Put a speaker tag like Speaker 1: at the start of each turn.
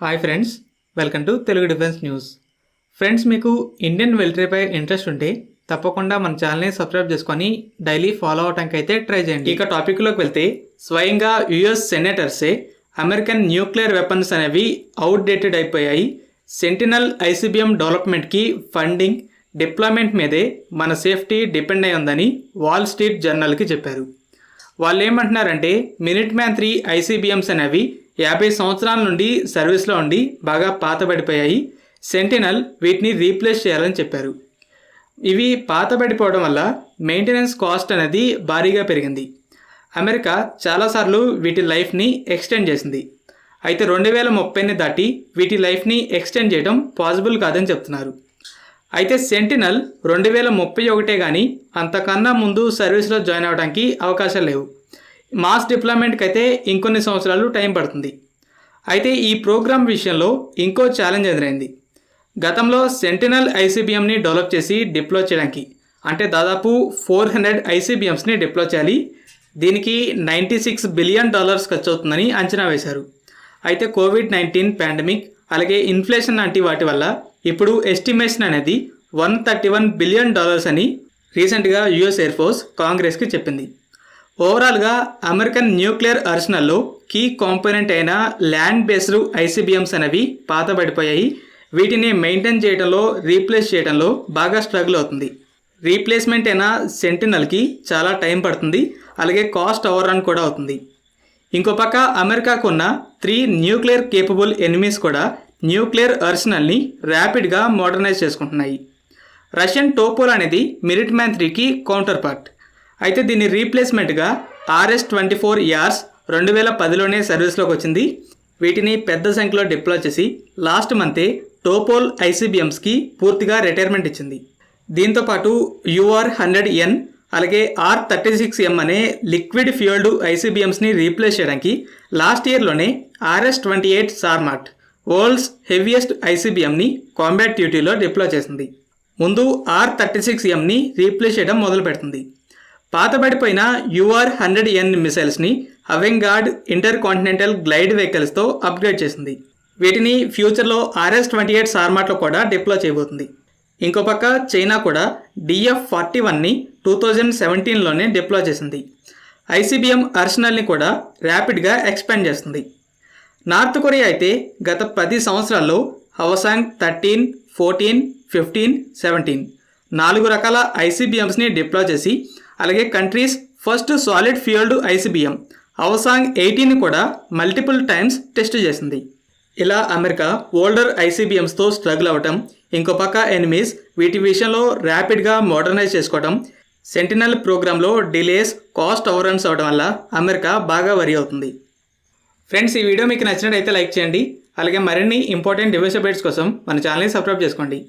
Speaker 1: Hi friends, welcome to Telugu defence news. Friends, మీకు Indian మిలిటరీపై interest ఉంటే తప్పకుండా మన ఛానల్ని సబ్స్క్రైబ్ చేసుకొని డైలీ ఫాలో అవడానికి అయితే ట్రై చేయండి. ఇక టాపిక్లోకి వెళ్తే, స్వయంగా యుఎస్ సెనేటర్సే అమెరికన్ న్యూక్లియర్ వెపన్స్ అనేవి అవుట్డేటెడ్ అయిపోయాయి, సెంటినల్ ఐసీబీఎం డెవలప్మెంట్కి ఫండింగ్ డిప్లాయ్మెంట్ మీదే మన సేఫ్టీ డిపెండ్ అయి ఉందని వాల్ స్ట్రీట్ జర్నల్కి చెప్పారు. వాళ్ళు ఏమంటున్నారంటే, మినిట్ మ్యాన్ 3 ఐసీబీఎంస్ అనేవి 50 సంవత్సరాల నుండి సర్వీస్లో ఉండి బాగా పాతబడిపోయాయి, సెంటినల్ వీటిని రీప్లేస్ చేయాలని చెప్పారు. ఇవి పాతబడిపోవడం వల్ల మెయింటెనెన్స్ కాస్ట్ అనేది భారీగా పెరిగింది. అమెరికా చాలాసార్లు వీటి లైఫ్ని ఎక్స్టెండ్ చేసింది. అయితే 2030ని దాటి వీటి లైఫ్ని ఎక్స్టెండ్ చేయడం పాసిబుల్ కాదని చెప్తున్నారు. అయితే సెంటినల్ 2031 కానీ అంతకన్నా ముందు సర్వీస్లో జాయిన్ అవ్వడానికి అవకాశాలు లేవు. మాస్ డిప్లాయ్మెంట్కి అయితే ఇంకొన్ని సంవత్సరాలు టైం పడుతుంది. అయితే ఈ ప్రోగ్రామ్ విషయంలో ఇంకో ఛాలెంజ్ ఎదురైంది. గతంలో సెంటినల్ ఐసీబీఎంని డెవలప్ చేసి డిప్లాయ్ చేయడానికి అంటే దాదాపు 400 ఐసీబీఎంస్ని డిప్లాయ్ చేయాలి. దీనికి $96 బిలియన్ ఖర్చు అవుతుందని అంచనా వేశారు. అయితే కోవిడ్-19 పాండమిక్ అలాగే ఇన్ఫ్లేషన్ లాంటి వాటి వల్ల ఇప్పుడు ఎస్టిమేషన్ అనేది $131 బిలియన్ అని రీసెంట్గా యుఎస్ ఎయిర్ ఫోర్స్ కాంగ్రెస్కి చెప్పింది. ఓవరాల్గా అమెరికన్ న్యూక్లియర్ ఆర్సెనల్లో కీ కాంపోనెంట్ అయిన ల్యాండ్ బేస్డ్ ఐసీబీఎంస్ అనేవి పాతబడిపోయాయి. వీటిని మెయింటైన్ చేయడంలో, రీప్లేస్ చేయడంలో బాగా స్ట్రగుల్ అవుతుంది. రీప్లేస్మెంట్ అయిన సెంటినల్కి చాలా టైం పడుతుంది, అలాగే కాస్ట్ ఓవర్ రన్ కూడా అవుతుంది. ఇంకో పక్క అమెరికాకు ఉన్న 3 న్యూక్లియర్ కేపబుల్ ఎనిమీస్ కూడా న్యూక్లియర్ ఆర్సెనల్ని ర్యాపిడ్గా మోడర్నైజ్ చేసుకుంటున్నాయి. రష్యన్ టోపోల్ అనేది మినిట్ మ్యాన్ 3కి కౌంటర్ పార్ట్. అయితే దీని రీప్లేస్మెంట్గా RS-24 యార్స్ 2010లోనే సర్వీస్లోకి వచ్చింది. వీటిని పెద్ద సంఖ్యలో డిప్లాయ్ చేసి లాస్ట్ మంతే టోపోల్ ఐసీబీఎంస్కి పూర్తిగా రిటైర్మెంట్ ఇచ్చింది. దీంతోపాటు UR-100N అలాగే R-36M అనే లిక్విడ్ ఫ్యూయల్డ్ ఐసీబీఎంస్ని రీప్లేస్ చేయడానికి లాస్ట్ ఇయర్లోనే RS-28 సార్మాట్ వరల్డ్స్ హెవీయెస్ట్ ఐసీబీఎంని కాంబాట్ డ్యూటీలో డిప్లాయ్ చేసింది. ముందు R-36Mని రీప్లేస్ చేయడం మొదలు పెడుతుంది. పాతబడిపోయిన UR-100N మిసైల్స్ని అవెంగార్డ్ ఇంటర్ కాంటినెంటల్ గ్లైడ్ వెహికల్స్తో అప్గ్రేడ్ చేసింది. వీటిని ఫ్యూచర్లో RS-28 సార్మాట్లో కూడా డిప్లాయ్ చేయబోతుంది. ఇంకో పక్క చైనా కూడా DF-41ని 2017లోనే డిప్లాయ్ చేసింది. ఐసీబీఎం ఆర్సెనల్ని కూడా ర్యాపిడ్గా ఎక్స్పాండ్ చేస్తుంది. నార్త్ కొరియా అయితే గత 10 సంవత్సరాల్లో హవసాంగ్ 13, 14, 15, 17 4 రకాల ఐసీబీఎంస్ని డిప్లాయ్ చేసి అలాగే country's first solid fuelled ICBM Hwasong 18ని కూడా మల్టిపుల్ టైమ్స్ టెస్ట్ చేసింది. ఇలా అమెరికా ఓల్డర్ ఐసీబీఎంస్తో స్ట్రగుల్ అవ్వటం, ఇంకో పక్క ఎనిమీస్ వీటి విషయంలో ర్యాపిడ్గా మోడర్నైజ్ చేసుకోవడం, సెంటినల్ ప్రోగ్రాంలో డిలేస్, కాస్ట్ ఓవర్రన్స్ అవ్వడం వల్ల అమెరికా బాగా వరి అవుతుంది. ఫ్రెండ్స్, ఈ వీడియో మీకు నచ్చినట్టయితే లైక్ చేయండి. అలాగే మరిన్ని ఇంపార్టెంట్ డిఫెన్స్ అప్డేట్స్ కోసం మన ఛానల్ని సబ్స్క్రైబ్ చేసుకోండి.